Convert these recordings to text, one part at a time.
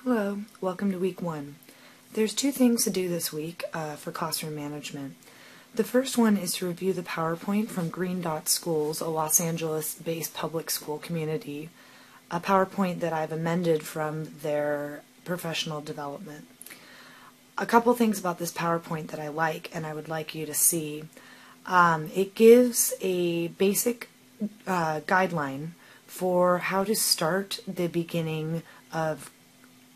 Hello, welcome to week 1. There's 2 things to do this week for classroom management. The first one is to review the PowerPoint from Green Dot Schools, a Los Angeles-based public school community, a PowerPoint that I've amended from their professional development. A couple things about this PowerPoint that I like and I would like you to see. It gives a basic guideline for how to start the beginning of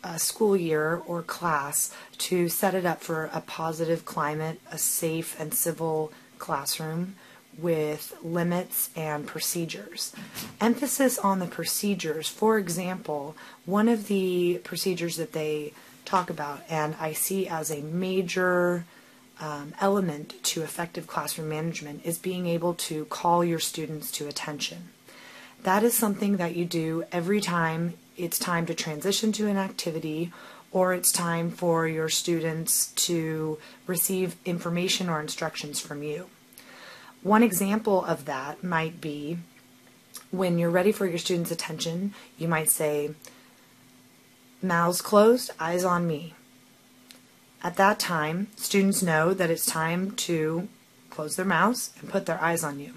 a school year or class to set it up for a positive climate, a safe and civil classroom with limits and procedures. Emphasis on the procedures. For example, one of the procedures that they talk about and I see as a major element to effective classroom management is being able to call your students to attention. That is something that you do every time it's time to transition to an activity or it's time for your students to receive information or instructions from you. One example of that might be when you're ready for your students' attention, you might say, mouths closed, eyes on me. At that time, students know that it's time to close their mouths and put their eyes on you.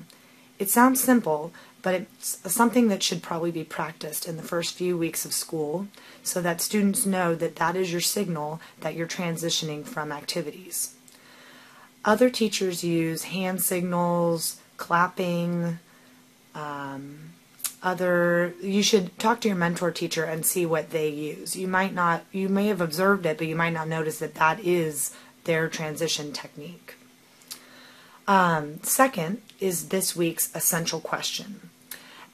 It sounds simple, but it's something that should probably be practiced in the first few weeks of school so that students know that that is your signal that you're transitioning from activities. Other teachers use hand signals, clapping, you should talk to your mentor teacher and see what they use. You may have observed it, but you might not notice that that is their transition technique. Second is this week's essential question.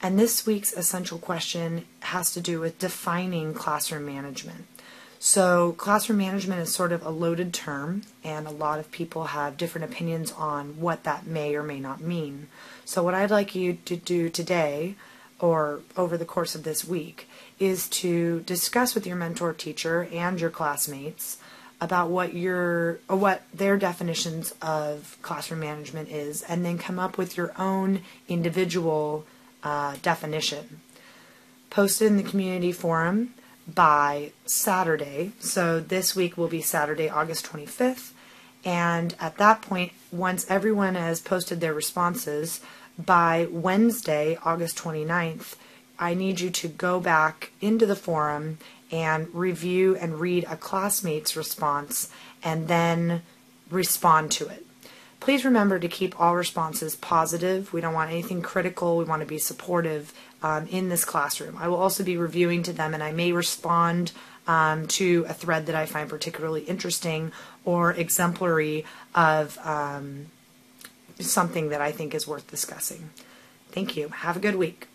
And this week's essential question has to do with defining classroom management. So classroom management is sort of a loaded term, and a lot of people have different opinions on what that may or may not mean. So what I'd like you to do today, or over the course of this week, is to discuss with your mentor teacher and your classmates about what their definitions of classroom management is, and then come up with your own individual definition. Post it in the community forum by Saturday. So this week will be Saturday, August 25th. And at that point, once everyone has posted their responses, by Wednesday, August 29th, I need you to go back into the forum and review and read a classmate's response and then respond to it. Please remember to keep all responses positive. We don't want anything critical. We want to be supportive in this classroom. I will also be reviewing to them, and I may respond to a thread that I find particularly interesting or exemplary of something that I think is worth discussing. Thank you. Have a good week.